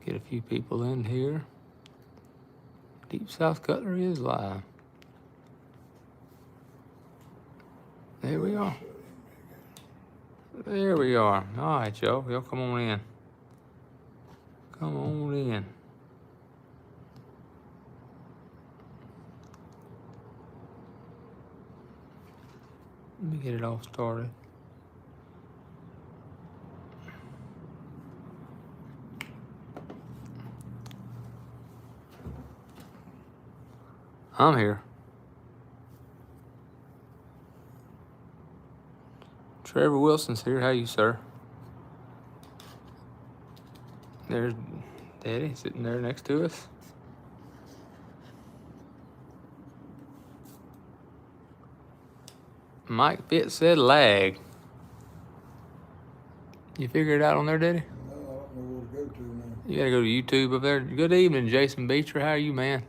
Get a few people in here. Deep South Cutlery is live. There we are. There we are. All right, y'all. Y'all come on in. Come on in. Let me get it all started. I'm here. Trevor Wilson's here. How you, sir? There's Daddy sitting there next to us. Mike Fitz said lag. You figure it out on there, Daddy? No, I don't know where to go to now. You gotta go to YouTube up there. Good evening, Jason Beecher. How are you, man?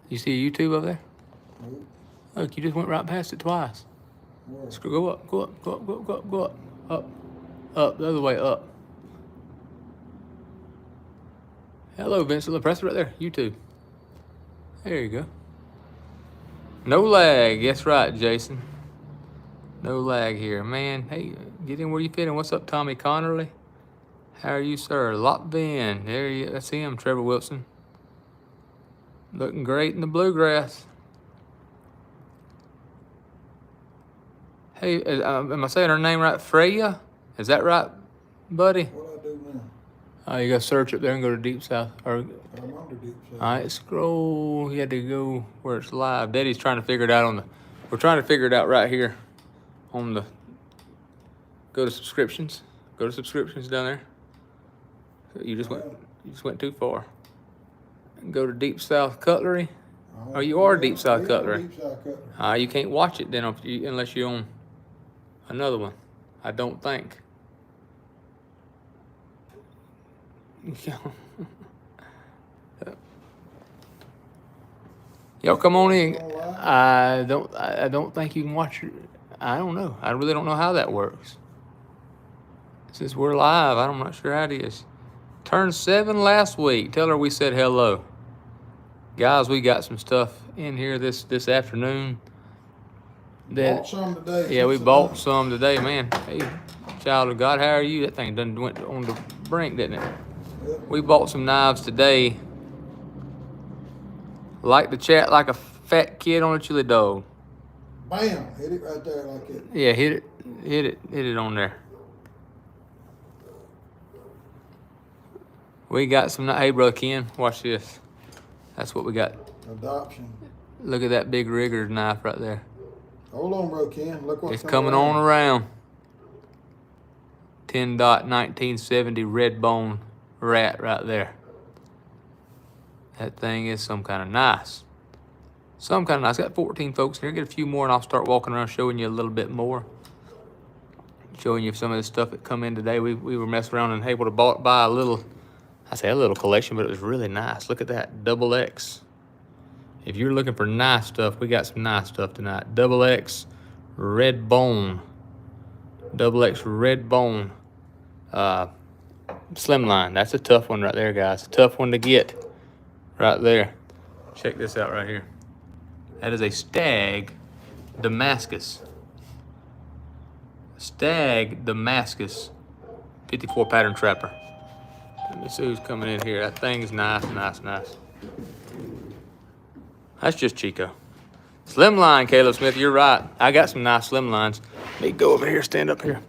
You see YouTube up there? Nope. Look, you just went right past it twice. Where? Go up, go up, go up, go up, go up, go up. Up, the other way, up. Hello, Vincent. Look, press it right there. YouTube. There you go. No lag. That's right, Jason. No lag here. Man, hey, get in where you fit in. What's up, Tommy Connerly? How are you, sir? Lockvin. There you go. That's him, Trevor Wilson. Looking great in the bluegrass. Hey, am I saying her name right? Freya? Is that right, buddy? What I do now? You gotta search up there and go to Deep South. Or, I'm under Deep South. all right, scroll. You had to go where it's live. Daddy's trying to figure it out on the. We're trying to figure it out right here on the. Go to subscriptions. Go to subscriptions down there. You just went too far. Go to Deep South Cutlery. Oh, you are Deep South Cutlery. Deep South Cutlery. You can't watch it then unless you own another one. I don't think. Y'all come on in. I don't think you can watch it. I don't know. I really don't know how that works. Since we're live, I'm not sure how it is. Turned 7 last week. Tell her we said hello. Guys, we got some stuff in here this afternoon. Bought some today. Yeah, we bought some today, man. Hey, child of God, how are you? That thing done went on the brink, didn't it? Yep. We bought some knives today. Like the chat like a fat kid on a chili dog. Bam! Hit it right there like it. Yeah, hit it on there. We got some, hey, brother Ken, watch this. That's what we got. Adoption. Look at that big rigger knife right there. Hold on, bro, Ken. Look what's It's coming on around. 10-dot 1970 red bone rat right there. That thing is some kind of nice. Some kind of nice. Got 14 folks here. Get a few more and I'll start walking around showing you a little bit more. Showing you some of the stuff that come in today. We were messing around and able to buy a little, I say a little collection, but it was really nice. Look at that, double X. If you're looking for nice stuff, we got some nice stuff tonight. Double X red bone. Double X red bone. Slimline. That's a tough one right there, guys. A tough one to get right there. Check this out right here. That is a Stag Damascus. Stag Damascus 54 pattern trapper. Let me see who's coming in here. That thing's nice, nice, nice. That's just Chico. Slimline, Caleb Smith, you're right. I got some nice slimlines. Let me go over here, stand up here.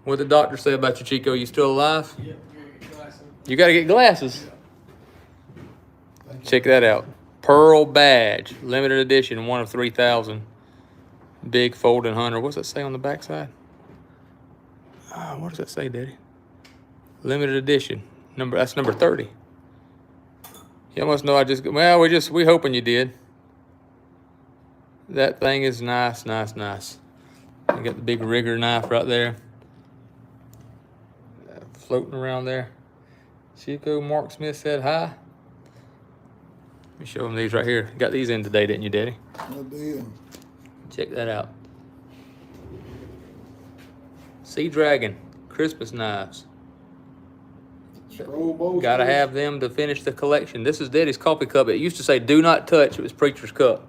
What did the doctor say about you, Chico? You still alive? Yeah, get glasses. You gotta get glasses. Check that out. Pearl badge, limited edition, 1 of 3,000. Big folding hunter. What's that say on the backside? What does that say, Daddy? Limited edition. That's number 30. You must know we hoping you did. That thing is nice, nice, nice. You got the big rigger knife right there. Floating around there. Chico Mark Smith said hi. Let me show them these right here. Got these in today, didn't you, Daddy? I did. Check that out. Sea Dragon Christmas knives. Scroll both Gotta ways. have them to finish the collection. This is Daddy's coffee cup. It used to say "Do not touch." It was Preacher's cup,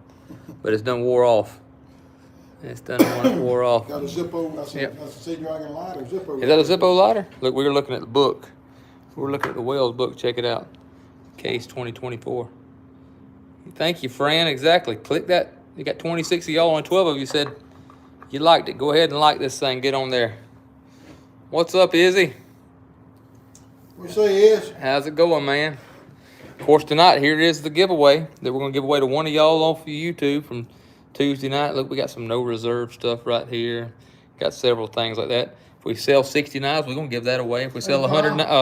but it's done wore off. It's done wore off. Got a Zippo. That's a, Yep. that's a Sea Dragon lighter. Zippo. Is that a Zippo lighter? Look, we were looking at the book. We're looking at the Wells book. Check it out. Case 2024. Thank you, Fran. Exactly. Click that. You got 26 of y'all, and 12 of you said you liked it. Go ahead and like this thing. Get on there. What's up, Izzy? We say yes. How's it going, man? Of course, tonight, here it is, the giveaway that we're going to give away to one of y'all off of YouTube from Tuesday night. Look, we got some no reserve stuff right here. Got several things like that. If we sell 60 knives, we're going to give that away. If we sell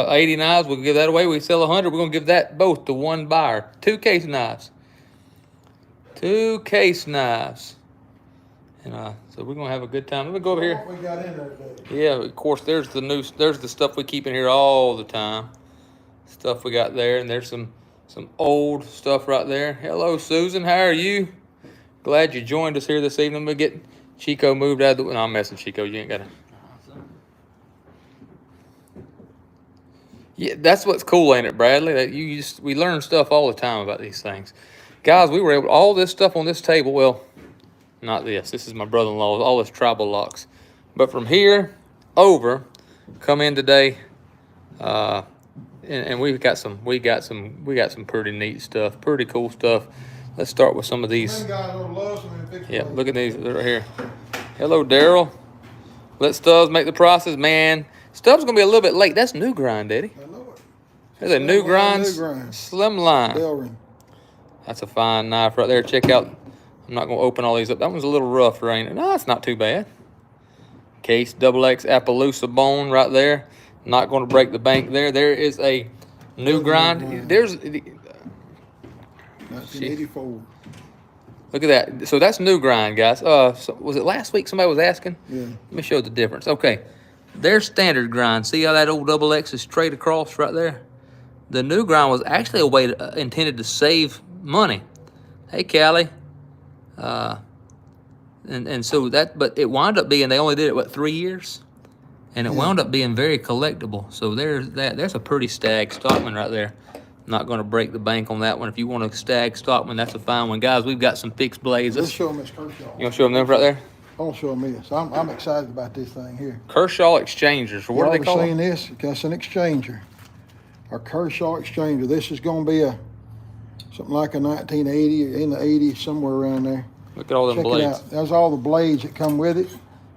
80 knives, we'll give that away. We sell 100, we're going to give that both to one buyer. 2 case knives. 2 case knives. And so we're going to have a good time. Let me go over here. What we got in there today? Yeah, of course, there's the stuff we keep in here all the time. Stuff we got there, and there's some old stuff right there. Hello, Susan. How are you? Glad you joined us here this evening. We'll get Chico moved out of the way. No, I'm messing, Chico. You ain't got to. Yeah, that's what's cool, ain't it, Bradley? That we learn stuff all the time about these things. Guys, we were able all this stuff on this table. Well, not this. This is my brother-in-law. All this tribal locks. But from here over, come in today, and we got some pretty neat stuff, pretty cool stuff. Let's start with some of these. Yeah, look at these right here. Hello, Daryl. Let Stubbs make the process, man. Stubbs gonna be a little bit late. That's new grind, Daddy. I know it. There's a new grind, slim line. Delrin. That's a fine knife right there. Check out. I'm not gonna open all these up. That one's a little rough, ain't it? No, it's not too bad. Case XX Appaloosa bone right there. Not gonna break the bank there. There is a new grind. There's 1984. Look at that. So that's new grind, guys. So was it last week somebody was asking? Yeah. Let me show the difference. Okay. There's standard grind. See how that old double X is straight across right there? The new grind was actually a way intended to save money. Hey, Callie. And so that, but it wound up being, they only did it, what, 3 years? And it wound up being very collectible. So there's that. There's a pretty stag Stockman right there. Not going to break the bank on that one. If you want a stag Stockman, that's a fine one. Guys, we've got some fixed blades. Let's show them this Kershaw. You want to show them right there? I want to show them this. I'm excited about this thing here. Kershaw Exchangers. What do they call seen it? this? That's an exchanger. Our Kershaw Exchanger. This is going to be something like a 1980 or in the 80s, somewhere around there. Look at all them Check blades. it out. There's all the blades that come with it.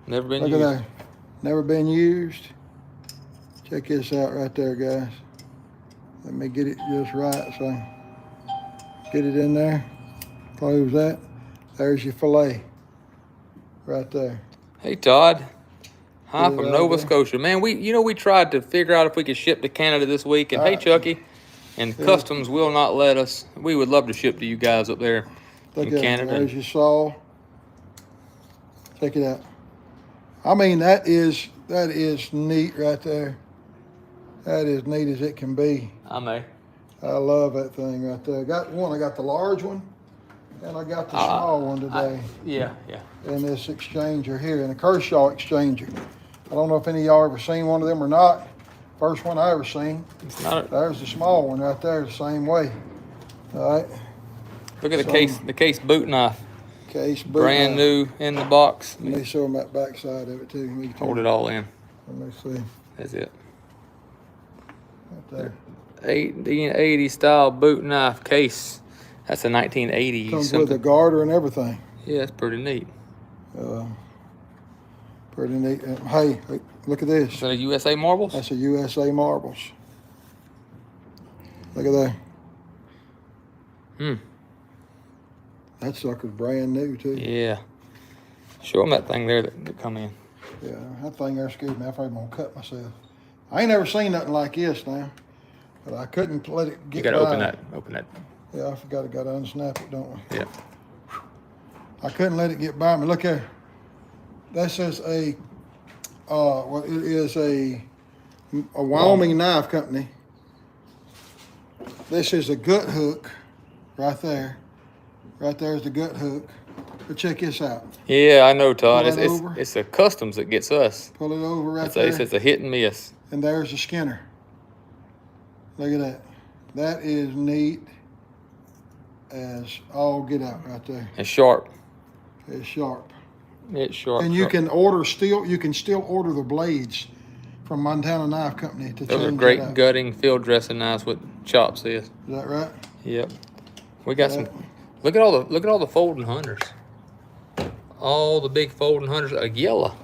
Never been Look used. at that. Never been used. Check this out right there, guys. Let me get it just right. So get it in there. Close that. There's your fillet. Right there. Hey, Todd. Hi, Get it from out Nova there. Scotia. Man, we tried to figure out if we could ship to Canada this week. And hey, Chucky. And Customs will not let us. We would love to ship to you guys up there Look in at Canada. There's your saw. Check it out. I mean, that is neat right there. That is neat as it can be. I may. I love that thing right there. I got the large one, and I got the small one today. Yeah. In this exchanger here, in the Kershaw Exchanger. I don't know if any of y'all ever seen one of them or not. First one I ever seen. It's not. There's the small one right there, the same way. All right. Look at the case boot knife. Case boot Brand knife. new in the box. Let me show them that back side of it too. Hold it all in. Let me see. That's it. Right there. 1880 style boot knife case. That's a 1980 Comes something. with a garter and everything. Yeah, that's pretty neat. Pretty neat. Hey, look at this. Is that a USA Marbles? That's a USA Marbles. Look at that. That sucker's brand new too. Yeah. Show them that thing there that come in. Yeah, that thing there scared me. I'm afraid I'm gonna cut myself. I ain't never seen nothing like this now, but I couldn't let it get. You gotta by. open that. Yeah, I forgot. I gotta unsnap it, don't we? Yeah. I couldn't let it get by me. Look here. This is it is a Wyoming knife company. This is a gut hook, right there. Right there's the gut hook. But check this out. Yeah, I know, Todd. Pull that over. It's the customs that gets us. Pull it over right It's there. a hit and miss. And there's the Skinner. Look at that. That is neat as all get out right there. It's sharp. It's sharp. It's sharp. And you can still order the blades from Montana Knife Company to Those are change great that out. gutting, field dressing knives. What chops is. Is that right? Yep. We got some. Look at all the folding hunters. All the big folding hunters. A yellow.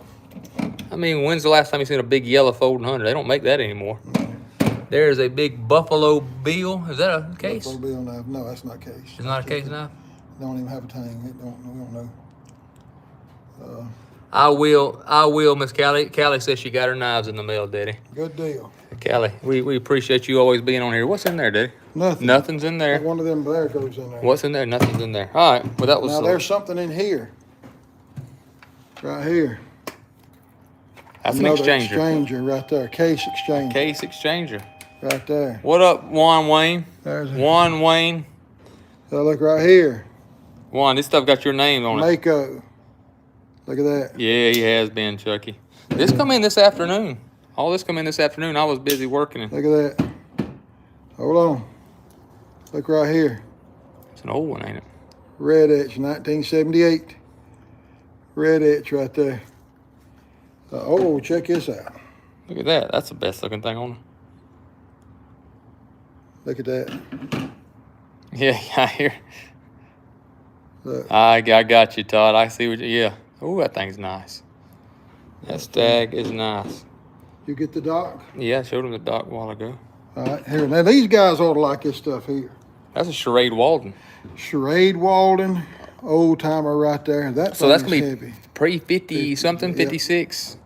I mean, when's the last time you seen a big yellow folding hunter? They don't make that anymore. There's a big Buffalo Bill. Is that a case? Buffalo Bill knife. No, that's not a case. It's not a case knife? Don't even have a tang. We don't know. I will, Miss Callie. Callie says she got her knives in the mail, Daddy. Good deal. Callie, we appreciate you always being on here. What's in there, Daddy? Nothing. Nothing's in there. One of them there goes in there. What's in there? Nothing's in there. All right. Well, that was Now there's something in here. Right here. That's an Another exchanger. exchanger right there. Case exchanger. Case exchanger. Right there. What up, Juan Wayne? There's a, Juan Wayne. so look right here. Juan, this stuff got your name on it. Mako. Look at that. Yeah, he has been, Chucky. This come in this afternoon. All this come in this afternoon. I was busy working. Look at that. Hold on. Look right here. It's an old one, ain't it? Red etch, 1978. Red etch right there. Oh, check this out. Look at that. That's the best looking thing on it. Look at that. Yeah, I hear. Look. I got you, Todd. I see what you, yeah. Oh, that thing's nice. That stag is nice. You get the dock? Yeah, I showed him the dock a while ago. All right, here. Now, these guys ought to like this stuff here. That's a Charade Walden. Charade Walden, old timer right there. That So that's thing's going to be heavy. pre-50 something, Yep. 56.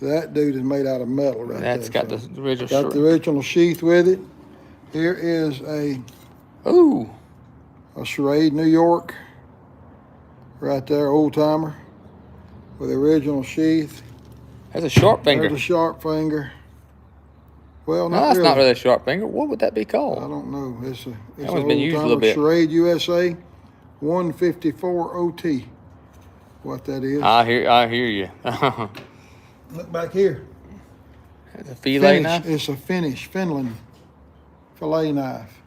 That dude is made out of metal right That's there. got the original Got the original sheath with it. Here is a Ooh. Charade New York. Right there, old timer. With the original sheath. That's a sharp finger. There's a sharp finger. Well, No, not that's really. not really a sharp finger. What would that be I called? don't know. It's That an one's been used a little old-timer bit. Charade USA 154 OT. What that is. I hear you. Look back here. That's a fillet Finish. knife. It's a Finland fillet knife.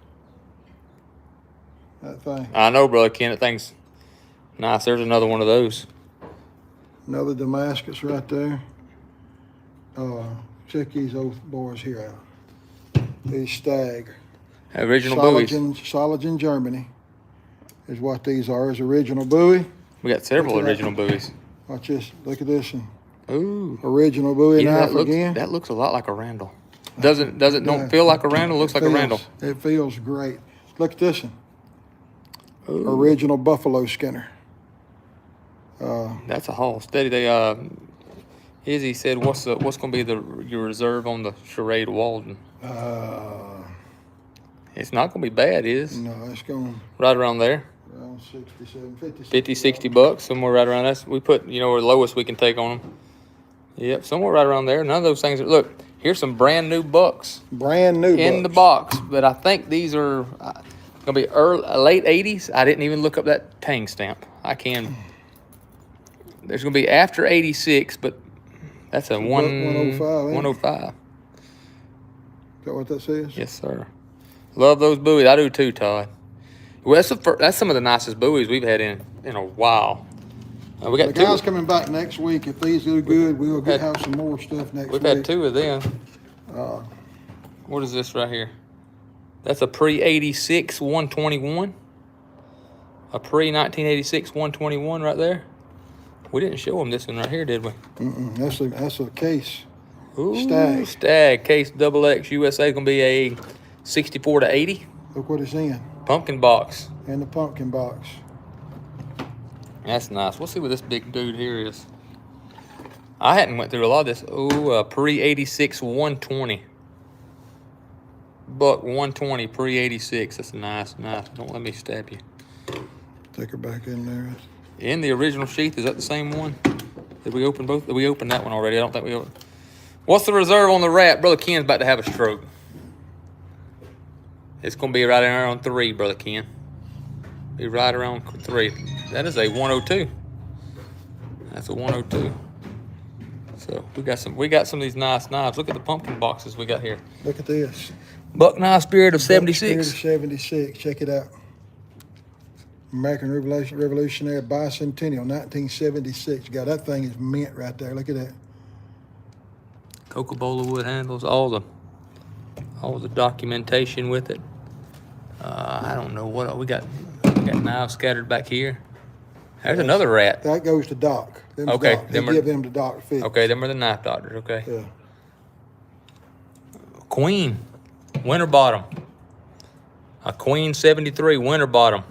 That thing. I know, brother Ken. That thing's nice. There's another one of those. Another Damascus right there. Check these old boys here out. These stag. Original buoys. Soligen, Germany is what these are. Is original buoy. We got several Look at that. original buoys. Watch this. Look at this one. Ooh. Original buoy Yeah, knife again. that looks a lot like a Randall. Don't feel like a Randall. Looks like a Randall. It feels great. Look at this one. Ooh. Original buffalo skinner. That's a haul. Steady. They Izzy said, "What's going to be your reserve on the Charade Walden?" It's not going to be bad, is? No, it's going Right around there. around 67, 50, 50, 60 bucks, somewhere right around that. We put, the lowest we can take on them. Yep, somewhere right around there. None of those things are, look, here's some brand new bucks Brand new in the bucks. box, but I think these are going to be late 80s. I didn't even look up that tang stamp. There's going to be after 86, but that's a 105, 105. Is that what that says? Yes, sir. Love those buoys. I do too, Todd. Well, that's some of the nicest buoys we've had in a while. We got The two. guy's coming back next week. If these do good, we will have some more stuff next We've week. had two of them. What is this right here? That's a pre-86 121. A pre-1986 121 right there. We didn't show them this one right here, did we? That's a case. Ooh, Stag. Stag. Case XX USA is going to be a 64 to 80. Look what it's in. Pumpkin box. In the pumpkin box. That's nice. We'll see what this big dude here is. I hadn't went through a lot of this. Ooh, pre-86 120. Buck 120 pre-86. That's a nice. Don't let me stab you. Take her back in there. In the original sheath, is that the same one? Did we open both? We opened that one already. I don't think we opened. What's the reserve on the rat? Brother Ken's about to have a stroke. It's going to be right around 3, Brother Ken. Be right around 3. That is a 102. That's a 102. So we got some of these nice knives. Look at the pumpkin boxes we got here. Look at this. Buck Knife Spirit of Spirit of 76. 76. Check it out. American Revolutionary Bicentennial, 1976. God, that thing is mint right there. Look at that. Coca-Cola wood handles, all the documentation with it. I don't know what we got. We got knives scattered back here. There's another rat. That goes to Doc. Them's Okay, Doc. They them are- give them to Doc to fix. Okay, them are the knife doctors. Okay. Yeah. Queen, winter bottom. A Queen 73 winter bottom.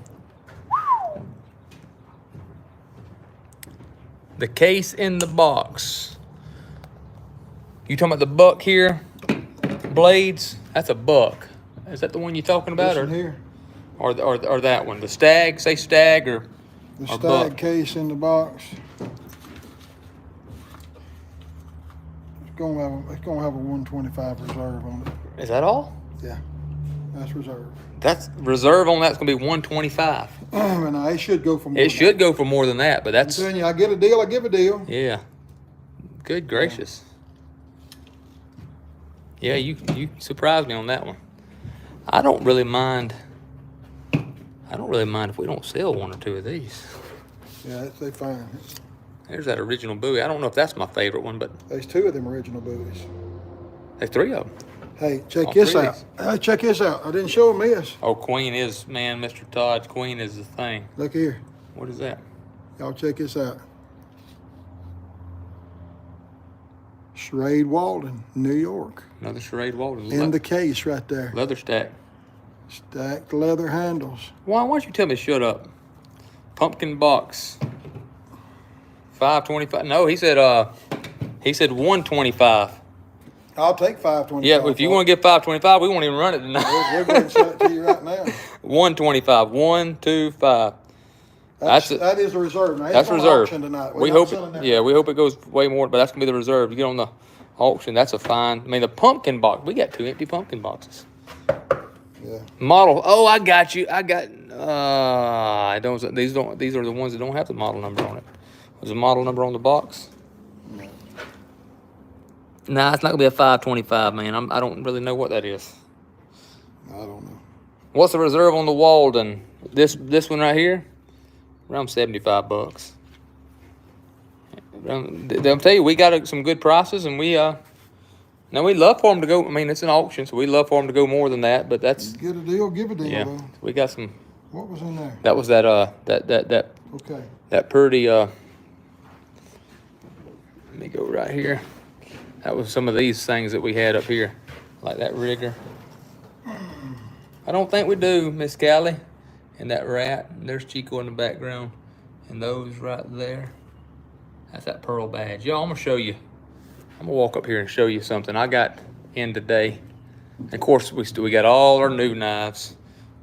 The case in the box. You talking about the buck here? Blades? That's a buck. Is that the one you talking about, This one here. or that one? The stag? Say stag or The or stag buck. case in the box. It's gonna have a 125 reserve on it. Is that all? Yeah, that's reserve. That's reserve on that's gonna be 125. And it should go for more. It should go for more than that, but I'm that's telling you, I get a deal, I give a deal. yeah. Good gracious. Yeah, you surprised me on that one. I don't really mind if we don't sell one or two of these. Yeah, they fine. There's that original buoy. I don't know if that's my favorite one, but There's two of them original buoys. there's three of them. Hey, check All this three of out. Hey, check this out. I didn't show them this. Oh, Queen is, man, Mr. Todd's Queen is the thing. Look here. What is that? Y'all check this out. Sherade Walden, New York. Another Sherade Walden. In the case right there. Leather stack. Stacked leather handles. Why don't you tell me to shut up? Pumpkin box. 525. No, he said 125. I'll take 525. Yeah, if you want to get 525, we won't even run it tonight. We're going to sell it to you right now. 125. 125. That is a reserve. Now, That's it's on reserve. auction tonight. We hope we hope it goes way more, but that's gonna be the reserve. You get on the auction, that's a fine. I mean, the pumpkin box. We got 2 empty pumpkin boxes. Yeah. Model. Oh, I got you. I got. I don't. These don't. These are the ones that don't have the model number on it. Was the model number on the box? No. Nah, it's not gonna be a 525, man. I don't really know what that is. I don't know. What's the reserve on the Walden? This one right here, around $75. I'll tell you, we got some good prices, and we now we love for them to go. I mean, it's an auction, so we love for them to go more than that. But that's Get a deal, give a deal. yeah. Though. We got some. What was in there? That was that Okay. that pretty. Let me go right here. That was some of these things that we had up here, like that rigger. I don't think we do, Miss Callie. And that rat. And there's Chico in the background. And those right there. That's that pearl badge. Y'all, I'm gonna show you. I'm gonna walk up here and show you something I got in today. And of course, we got all our new knives.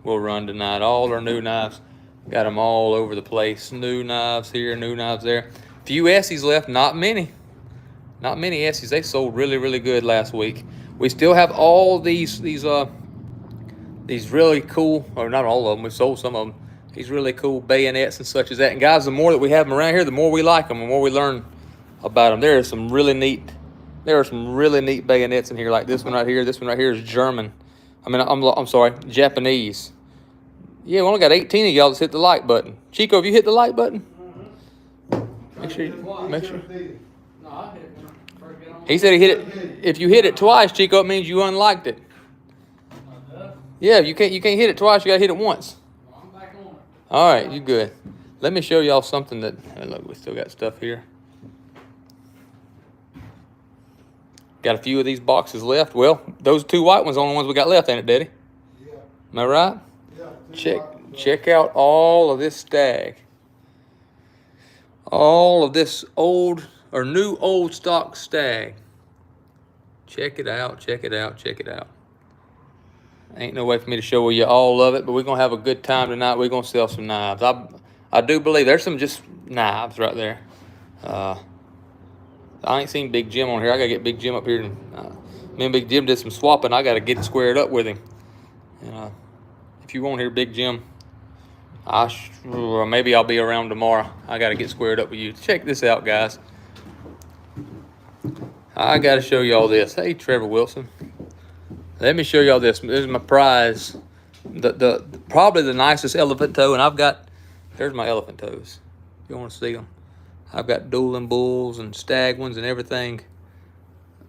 We'll run tonight. All our new knives. Got them all over the place. New knives here, new knives there. Few Essies left, not many. Not many Essies. They sold really, really good last week. We still have all these really cool, or not all of them, we sold some of them. These really cool bayonets and such as that. And guys, the more that we have them around here, the more we like them, the more we learn about them. There are some really neat bayonets in here, like this one right here. This one right here is German. I mean, I'm sorry, Japanese. Yeah, we only got 18 of y'all that's hit the like button. Chico, have you hit the like button? Make sure. No, I hit it when I first get on. He said he hit it. If you hit it twice, Chico, it means you unliked it. Yeah, you can't hit it twice. You gotta hit it once. Well, I'm back on it. All right, you good. Let me show y'all something that. Hey, look, we still got stuff here. Got a few of these boxes left. Well, those 2 white ones are the only ones we got left, ain't it, Daddy? Yeah. Am I right? Yeah. Check out all of this stag. All of this old or new old stock stag. Check it out, check it out, check it out. Ain't no way for me to show you all of it, but we're gonna have a good time tonight. We're gonna sell some knives. I do believe there's some just knives right there. I ain't seen Big Jim on here. I gotta get Big Jim up here. And me and Big Jim did some swapping. I gotta get it squared up with him. And if you won't hear Big Jim, maybe I'll be around tomorrow. I gotta get squared up with you. Check this out, guys. I gotta show you all this. Hey, Trevor Wilson. Let me show y'all this. This is my prize. The probably the nicest elephant toe, and I've got, there's my elephant toes. If you want to see them, I've got dueling bulls and stag ones and everything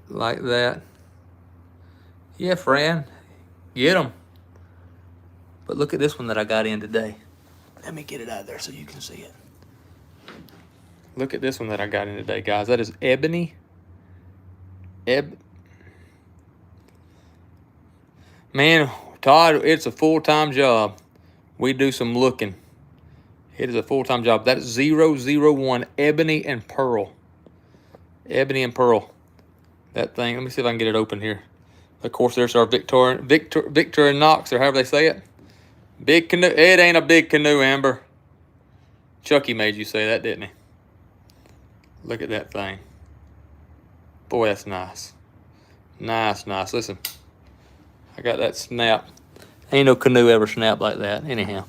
like that. Yeah, Fran, get them. But look at this one that I got in today. Let me get it out of there so you can see it. Look at this one that I got in today, guys. That is ebony. Man, Todd, it's a full-time job. We do some looking. It is a full-time job. That is 001 ebony and pearl. Ebony and pearl. That thing. Let me see if I can get it open here. Of course, there's our Victor and Knox, or however they say it. Big canoe. It ain't a big canoe, Amber. Chucky made you say that, didn't he? Look at that thing. Boy, that's nice. Nice. Listen, I got that snap. Ain't no canoe ever snapped like that. Anyhow.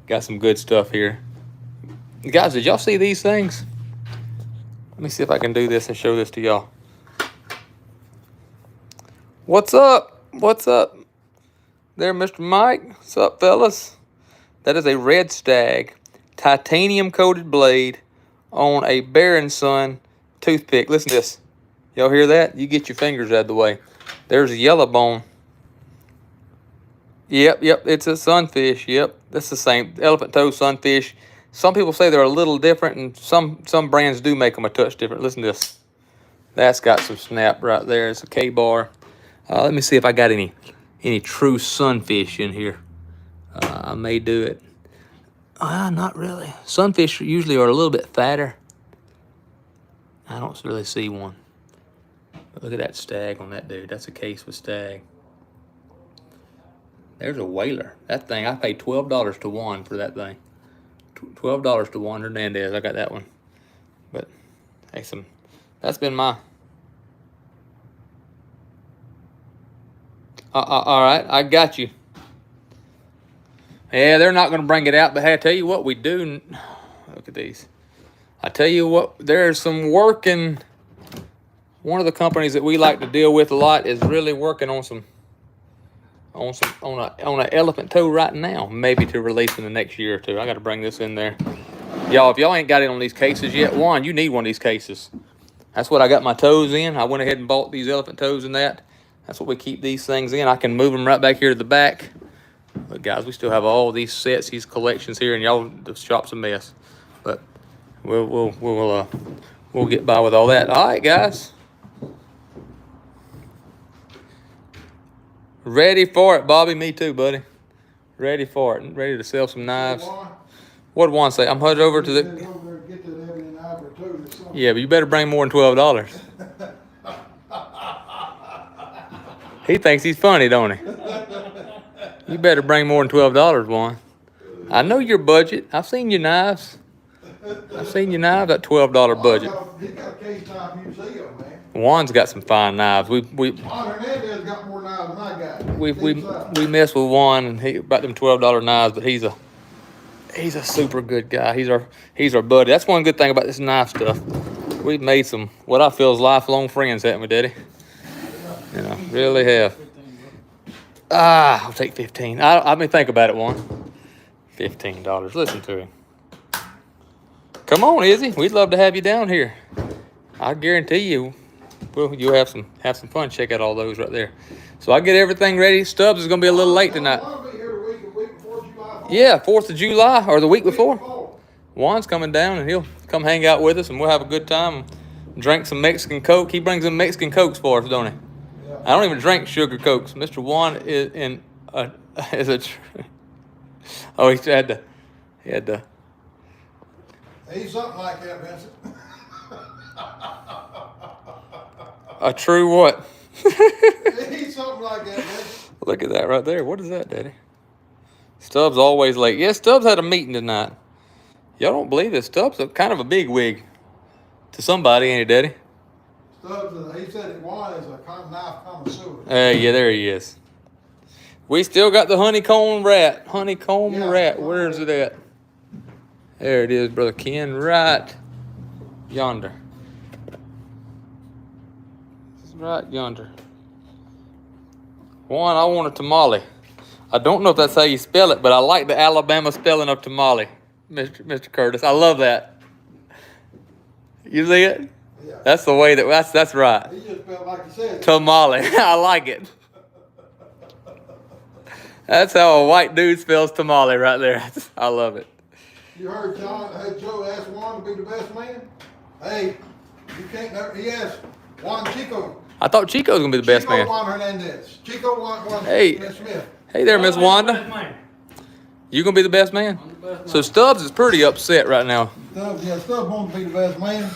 Got some good stuff here. Guys, did y'all see these things? Let me see if I can do this and show this to y'all. What's up? What's up? There, Mr. Mike. What's up, fellas? That is a red stag, titanium coated blade on a Baron Son toothpick. Listen to this. Y'all hear that? You get your fingers out of the way. There's a yellow bone. Yep, it's a sunfish. Yep, that's the same. Elephant toe sunfish. Some people say they're a little different, and some brands do make them a touch different. Listen to this. That's got some snap right there. It's a K-bar. Let me see if I got any true sunfish in here. I may do it. Not really. Sunfish usually are a little bit fatter. I don't really see one. But look at that stag on that dude. That's a case with stag. There's a whaler. That thing, I paid $12 to one for that thing. $12 to one Hernandez. I got that one. But hey, that's been my. All right, I got you. Yeah, they're not going to bring it out, but hey, I tell you what we do. Look at these. I tell you what, there's some working. One of the companies that we like to deal with a lot is really working on an elephant toe right now, maybe to release in the next year or two. I got to bring this in there. Y'all, if y'all ain't got it on these cases yet, you need one of these cases. That's what I got my toes in. I went ahead and bought these elephant toes in that. That's what we keep these things in. I can move them right back here to the back. But guys, we still have all these sets, these collections here, and y'all, the shop's a mess. But we'll get by with all that. All right, guys. Ready for it, Bobby. Me too, buddy. Ready for it. Ready to sell some knives. What did Juan say? I'm headed over to the. Yeah, but you better bring more than $12. He thinks he's funny, don't he? You better bring more than $12, Juan. I know your budget. I've seen your knives. That $12 budget. He got a case knife museum, man. Juan's got some fine knives. Hernandez got more knives than I got. We mess with Juan and he about them $12 knives, but he's a super good guy. He's our buddy. That's one good thing about this knife stuff. We've made some what I feel is lifelong friends, haven't we, Daddy? You know, really have. I'll take 15. I mean, think about it, Juan. $15. Listen to him. Come on, Izzy. We'd love to have you down here. I guarantee you, you'll have some fun. Check out all those right there. So I get everything ready. Stubbs is gonna be a little late tonight. Yeah, 4th of July or the week before. Juan's coming down and he'll come hang out with us and we'll have a good time. Drink some Mexican Coke. He brings them Mexican Cokes for us, don't he? Yeah. I don't even drink sugar Cokes. Mr. Juan is oh, he had to. He's something like that, Vincent. A true what? He's something like that, Vincent. Look at that right there. What is that, Daddy? Stubbs always late. Yeah, Stubbs had a meeting tonight. Y'all don't believe this. Stubbs is kind of a big wig to somebody, ain't he, Daddy? Stubbs, he said Juan is a knife connoisseur. Yeah, there he is. We still got the honeycomb rat. Rat. Where is it at? There it is, Brother Ken, right yonder. right yonder. Juan, I want a tamale. I don't know if that's how you spell it, but I like the Alabama spelling of tamale, Mr. Curtis. I love that. You see it? Yeah. That's the way that's right. He just felt like he said. Tamale. I like it. That's how a white dude spells tamale right there. I love it. You heard Joe ask Juan to be the best man? Hey, you can't never, he asked Juan Chico. I thought Chico's gonna be the best Chico man. Juan Hernandez. Chico Juan Hey. Smith. Hey there, Miss Wanda. You gonna be the best man? I'm the best man. So Stubbs is pretty upset right now. Stubbs wants to be the best man.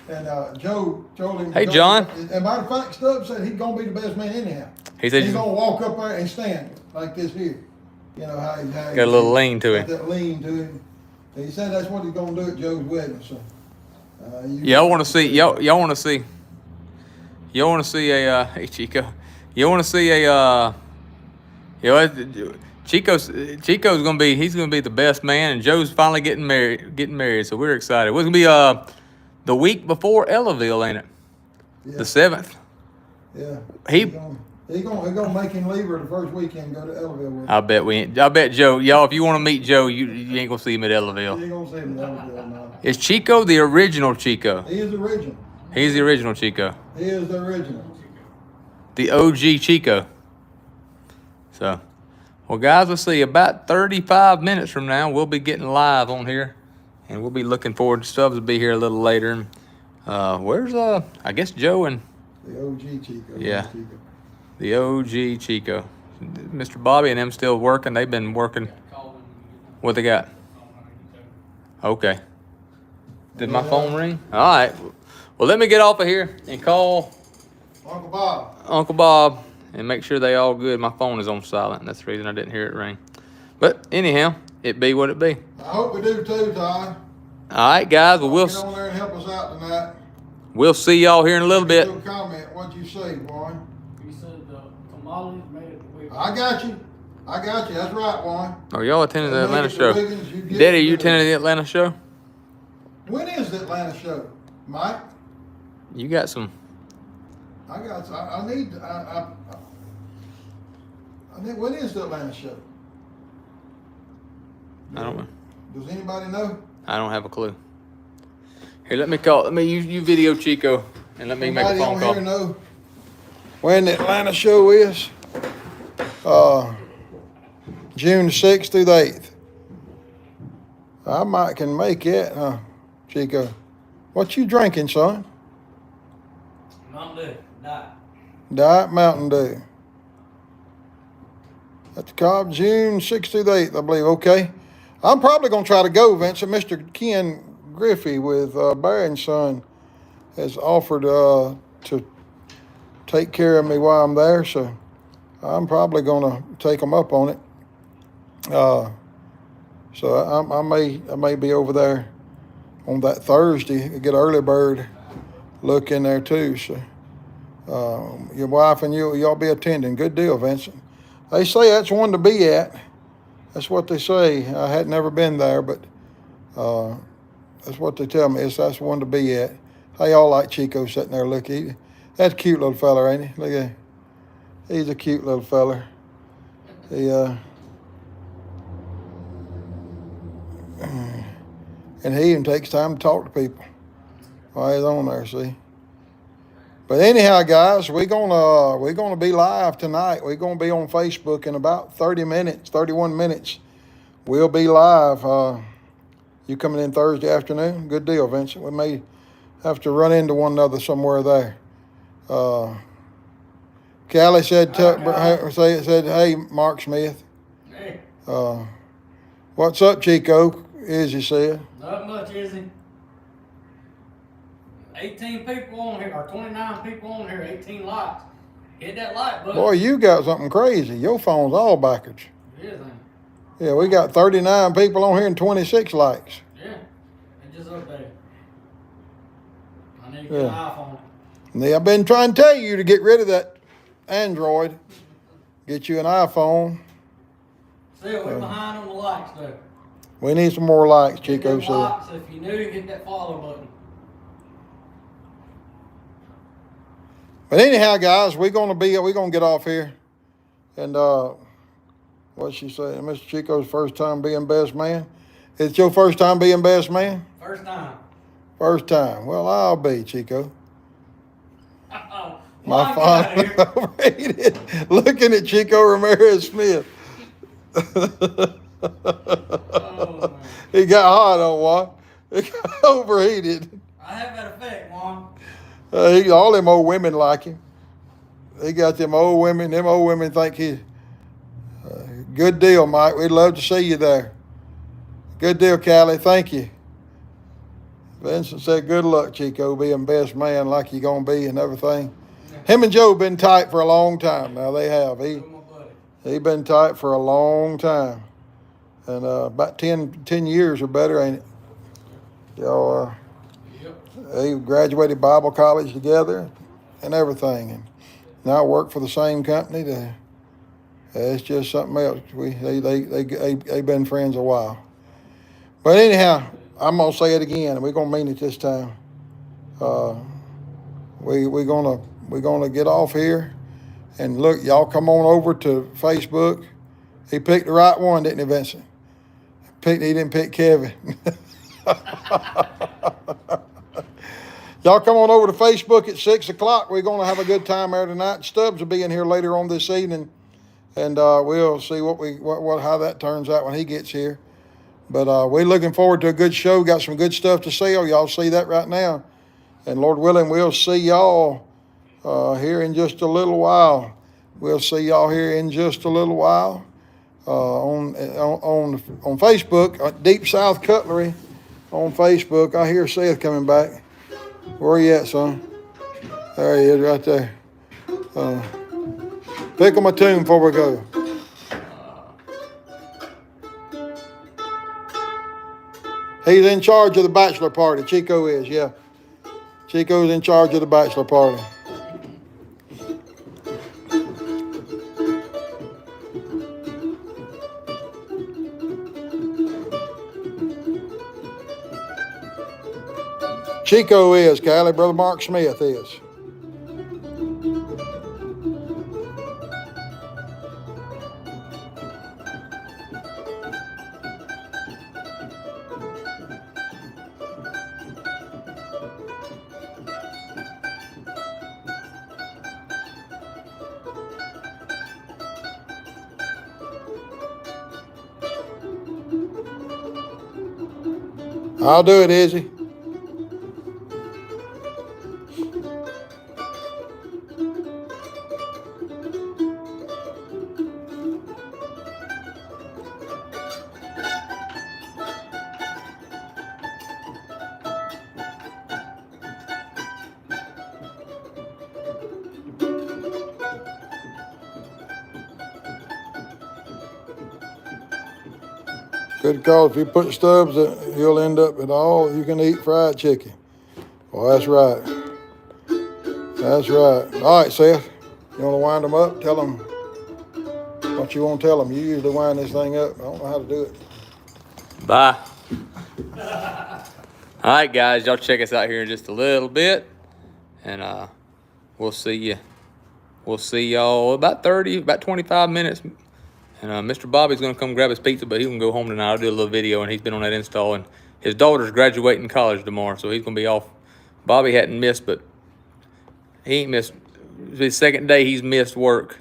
And Joe told him. Hey, John. And matter of fact, Stubbs said he's gonna be the best man anyhow. He said He's he's gonna walk up there and stand like this here. You know how he got a little lean to got him. that lean to him. And he said that's what he's gonna do at Joe's wedding. So. Y'all want to see? Y'all want to see? Y'all want to see a? Hey Chico. You want to see a? Chico's gonna be. He's gonna be the best man, and Joe's finally getting married. So we're excited. It's gonna be the week before Ellaville, ain't it? Yeah. The 7th. Yeah. He gonna make him leave her the first weekend and go to Ellaville with him. I bet we ain't. I bet Joe. Y'all, if you want to meet Joe, you ain't gonna see him at You Ellaville. ain't gonna see him at Ellaville, no. Is Chico the original Chico? He is original. He's the original Chico. He is the original. The OG Chico. So, well, guys, let's see. About 35 minutes from now, we'll be getting live on here, and we'll be looking forward to Stubbs will be here a little later. Where's I guess Joe and The OG Chico. Yeah. The OG Chico. Mr. Bobby and them still working. They've been working. What they got? Okay. Did my phone ring? All right. Well, let me get off of here and call Uncle Bob and make sure they all good. My phone is on silent. That's the reason I didn't hear it ring. But anyhow, it be what it be. I hope we do too, Ty. All right, guys. Well, Get on there and help us out tonight. we'll see y'all here in a little bit. Do a comment. What'd you say, Warren? You said the tamales made it the week. I got you. That's right, Warren. Are y'all attending the Make Atlanta it the show? Wiggins, you get Daddy, it you to attending the Atlanta show? When is the Atlanta show, Mike? You got some. I need. When is the Atlanta show? I don't know. Does anybody know? I don't have a clue. Here, let me call. Let me you video Chico and let me make a phone Anybody call. on here know when the Atlanta show is? June 6th through the 8th. I can make it, Chico. What you drinking, son? Mountain Dew, diet. Diet Mountain Dew. At the Cobb, June 6th through the 8th, I believe. Okay. I'm probably going to try to go, Vincent. Mr. Ken Griffey with Barry and Son has offered to take care of me while I'm there, so I'm probably going to take them up on it. So I may be over there on that Thursday, get early bird look in there too. So your wife and y'all be attending. Good deal, Vincent. They say that's one to be at. That's what they say. I had never been there, but that's what they tell me. That's one to be at. How y'all like Chico sitting there looking? That's a cute little fella, ain't he? Look at him. He's a cute little fella. And he even takes time to talk to people while he's on there, see. But anyhow, guys, we're gonna be live tonight. We're gonna be on Facebook in about 31 minutes. We'll be live. You coming in Thursday afternoon? Good deal, Vincent. We may have to run into one another somewhere there. Callie said, said, hey, Mark Smith. Hey, What's up, Chico? Izzy said. not much, is he? 18 people on here, or 29 people on here, 18 likes. Hit that like button. Boy, you got something crazy. Your phone's all backwards. It is, ain't it? Yeah, we got 39 people on here and 26 likes. Yeah, it just updated. I need to get Yeah. an iPhone. Yeah, I've been trying to tell you to get rid of that Android. Get you an iPhone. See, we're behind on the likes, though. We need some more likes, Hit Chico them said. likes. If you new, hit that follow button. But anyhow, guys, we're gonna get off here. And what's she saying? Mr. Chico's first time being best man. It's your first time being best man? First time. First time. Well, I'll be, Chico. Oh, My well, father overrated. Looking at Chico Ramirez Smith. Oh, He got hot on what? He got overheated. I have that effect, Mom. All them old women like him. He got them old women. Them old women think he. Good deal, Mike. We'd love to see you there. Good deal, Callie. Thank you. Vincent said, good luck, Chico, being best man like you're going to be and everything. Him and Joe been tight for a long time now. They have. He been tight for a long time. And about 10 years or better, ain't it? Y'all, they graduated Bible college together and everything. And now work for the same company. It's just something else. They've been friends a while. But anyhow, I'm gonna say it again, and we're gonna mean it this time. We're gonna get off here, and look, y'all come on over to Facebook. He picked the right one, didn't he, Vincent? He didn't pick Kevin. Y'all come on over to Facebook at 6 o'clock. We're gonna have a good time there tonight. Stubbs will be in here later on this evening, and we'll see how that turns out when he gets here. But we're looking forward to a good show. Got some good stuff to sell. Y'all see that right now. And Lord willing, we'll see y'all here in just a little while. We'll see y'all here in just a little while on Facebook, Deep South Cutlery on Facebook. I hear Seth coming back. Where you at, son? There he is right there. Pick him a tune before we go. He's in charge of the bachelor party. Chico is, yeah. Chico's in charge of the bachelor party. Chico is, Callie. Brother Mark Smith is. I'll do it, Izzy. Good call. If you put Stubbs, he'll end up at all you can eat fried chicken. Well, that's right. That's right. All right, Seth. You want to wind them up? Tell them what you want to tell them. You usually wind this thing up. I don't know how to do it. Bye. All right, guys. Y'all check us out here in just a little bit. And we'll see you. We'll see y'all about 25 minutes. And Mr. Bobby's going to come grab his pizza, but he can go home tonight. I'll do a little video, and he's been on that install. And his daughter's graduating college tomorrow, so he's going to be off. Bobby hadn't missed, but he ain't missed. His second day he's missed work.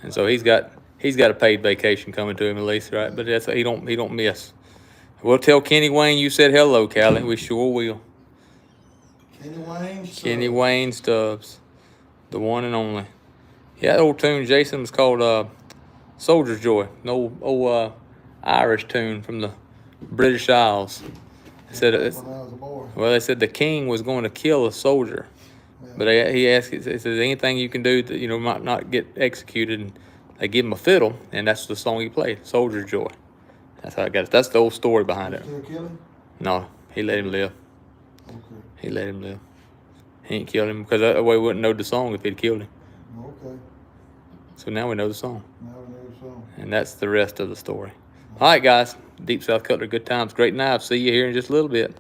And so he's got a paid vacation coming to him at least, right? But that's he don't miss. We'll tell Kenny Wayne you said hello, Callie. We sure will. Kenny Wayne Stubbs. The one and only. Yeah, that old tune, Jason, was called Soldier's Joy, an old Irish tune from the British Isles. They said the king was going to kill a soldier, but he asked, he says, anything you can do that might not get executed, and they give him a fiddle, and that's the song he played, Soldier's Joy. That's how I got it. That's the old story behind it. Still kill him? No, he let him live. Okay. He let him live. He ain't killed him because that way we wouldn't know the song if he'd killed him. Okay. So now we know the song. Now we know the song. And that's the rest of the story. All right, guys. Deep South Cutlery, good times, great knives. See you here in just a little bit.